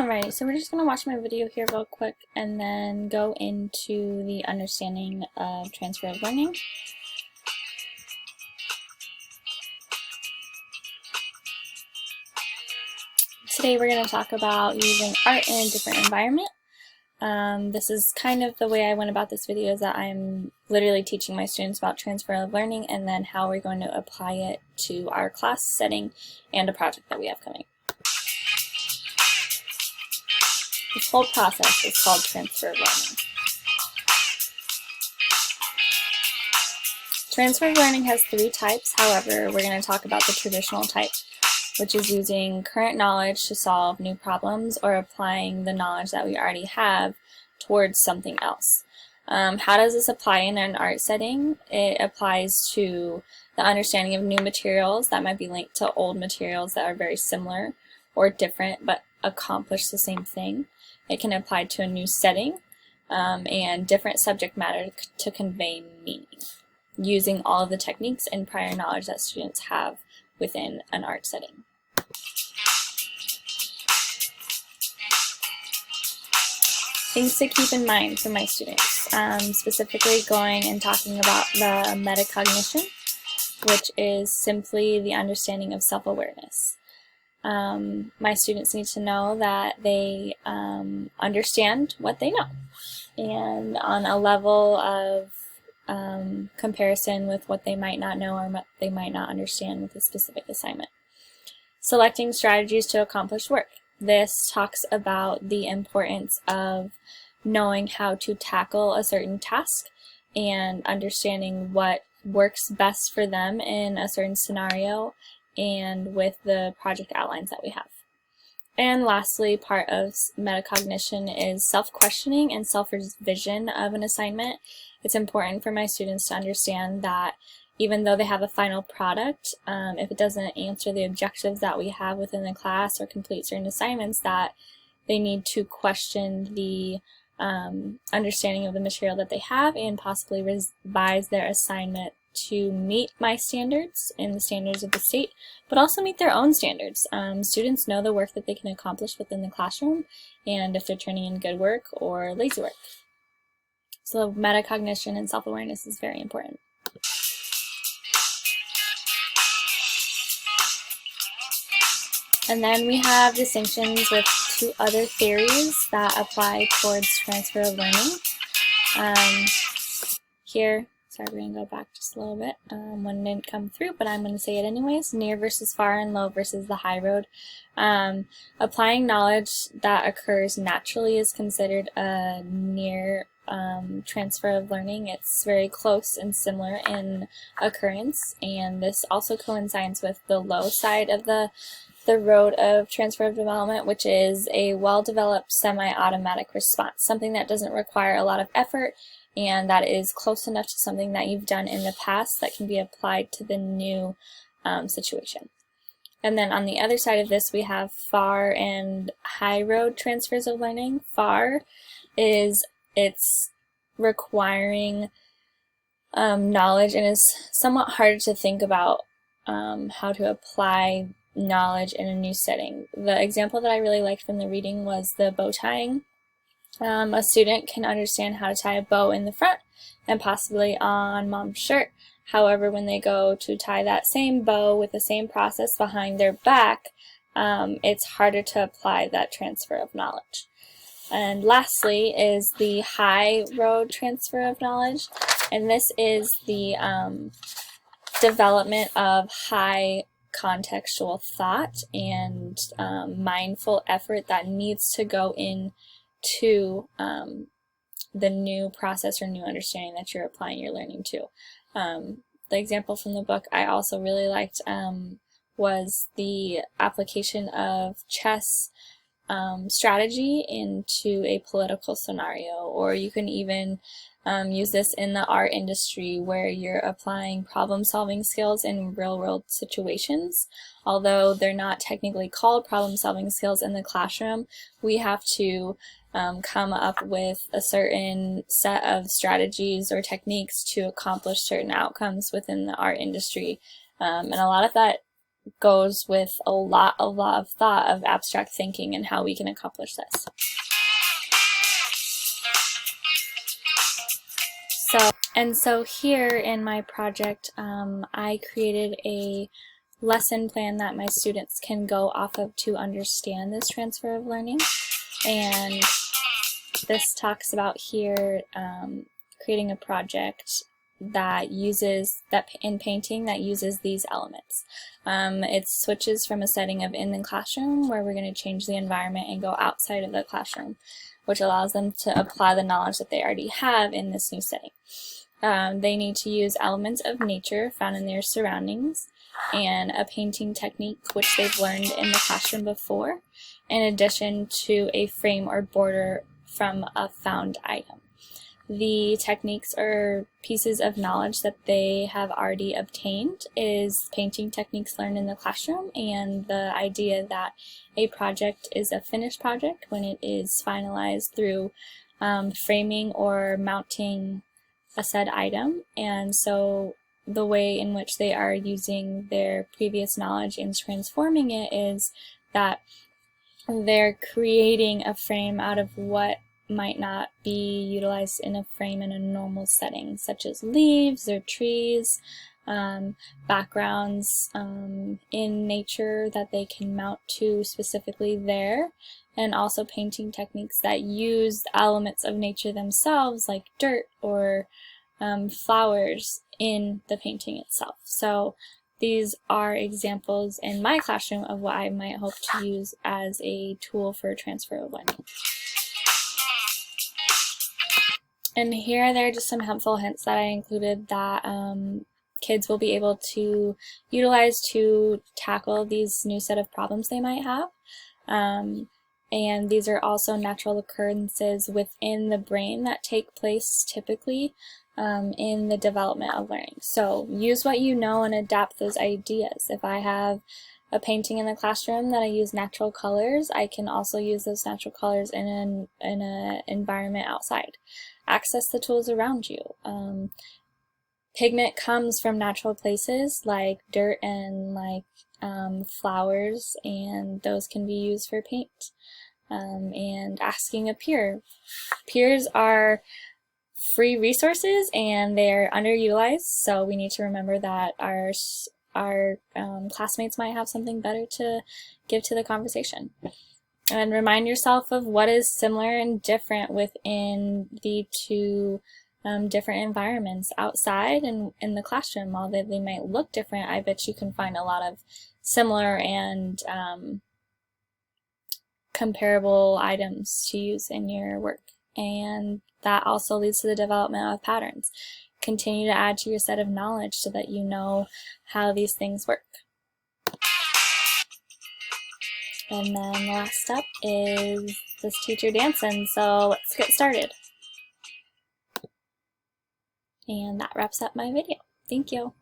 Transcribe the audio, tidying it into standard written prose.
Alright, so we're just going to watch my video here real quick and then go into the understanding of transfer of learning. Today we're going to talk about using art in a different environment. This is kind of the way I went about this video, is that I'm literally teaching my students about transfer of learning and then how we're going to apply it to our class setting and a project that we have coming. This whole process is called transfer of learning. Transfer of learning has 3 types. However, we're going to talk about the traditional type, which is using current knowledge to solve new problems or applying the knowledge that we already have towards something else. How does this apply in an art setting? It applies to the understanding of new materials that might be linked to old materials that are very similar or different but accomplish the same thing. It can apply to a new setting and different subject matter to convey meaning, using all of the techniques and prior knowledge that students have within an art setting. Things to keep in mind for my students, specifically going and talking about the metacognition, which is simply the understanding of self-awareness. My students need to know that they understand what they know, and on a level of comparison with what they might not know or what they might not understand with a specific assignment. Selecting strategies to accomplish work. This talks about the importance of knowing how to tackle a certain task and understanding what works best for them in a certain scenario and with the project outlines that we have. And lastly, part of metacognition is self-questioning and self-revision of an assignment. It's important for my students to understand that even though they have a final product, if it doesn't answer the objectives that we have within the class or complete certain assignments, that they need to question the understanding of the material that they have and possibly revise their assignment to meet my standards and the standards of the state, but also meet their own standards. Students know the work that they can accomplish within the classroom and if they're turning in good work or lazy work. So metacognition and self-awareness is very important. And then we have distinctions with 2 other theories that apply towards transfer of learning. Here, sorry, we're going to go back just a little bit. One didn't come through, but I'm going to say it anyways. Near versus far and low versus the high road. Applying knowledge that occurs naturally is considered a near transfer of learning. It's very close and similar in occurrence, and this also coincides with the low side of the road of transfer of development, which is a well-developed semi-automatic response, something that doesn't require a lot of effort and that is close enough to something that you've done in the past that can be applied to the new situation. And then on the other side of this, we have far and high road transfers of learning. Far is it's requiring knowledge and is somewhat harder to think about how to apply knowledge in a new setting. The example that I really liked from the reading was the bow tying. A student can understand how to tie a bow in the front and possibly on mom's shirt. However, when they go to tie that same bow with the same process behind their back, it's harder to apply that transfer of knowledge. And lastly is the high road transfer of knowledge, and this is the development of high contextual thought and mindful effort that needs to go into the new process or new understanding that you're applying your learning to. The example from the book I also really liked was the application of chess strategy into a political scenario, or you can even use this in the art industry where you're applying problem-solving skills in real-world situations. Although they're not technically called problem-solving skills in the classroom, we have to come up with a certain set of strategies or techniques to accomplish certain outcomes within the art industry. And a lot of that goes with a lot of thought of abstract thinking and how we can accomplish this. So here in my project, I created a lesson plan that my students can go off of to understand this transfer of learning. And this talks about here creating a project that uses, in painting, that uses these elements. It switches from a setting of in the classroom, where we're going to change the environment and go outside of the classroom, which allows them to apply the knowledge that they already have in this new setting. They need to use elements of nature found in their surroundings and a painting technique which they've learned in the classroom before, in addition to a frame or border from a found item. The techniques or pieces of knowledge that they have already obtained is painting techniques learned in the classroom, and the idea that a project is a finished project when it is finalized through framing or mounting a said item. And so the way in which they are using their previous knowledge and transforming it is that they're creating a frame out of what might not be utilized in a frame in a normal setting, such as leaves or trees, backgrounds in nature that they can mount to specifically there, and also painting techniques that use elements of nature themselves, like dirt or flowers, in the painting itself. So these are examples in my classroom of what I might hope to use as a tool for transfer of learning. And here there are just some helpful hints that I included that kids will be able to utilize to tackle these new set of problems they might have. And these are also natural occurrences within the brain that take place typically in the development of learning. So use what you know and adapt those ideas. If I have a painting in the classroom that I use natural colors, I can also use those natural colors in an environment outside. Access the tools around you. Pigment comes from natural places like dirt and like flowers, and those can be used for paint. And asking a peer. Peers are free resources and they're underutilized, so we need to remember that our classmates might have something better to give to the conversation. And remind yourself of what is similar and different within the two different environments, outside and in the classroom. Although they might look different, I bet you can find a lot of similar and comparable items to use in your work. And that also leads to the development of patterns. Continue to add to your set of knowledge so that you know how these things work. And then the last step is this teacher dancing, so let's get started. And that wraps up my video. Thank you.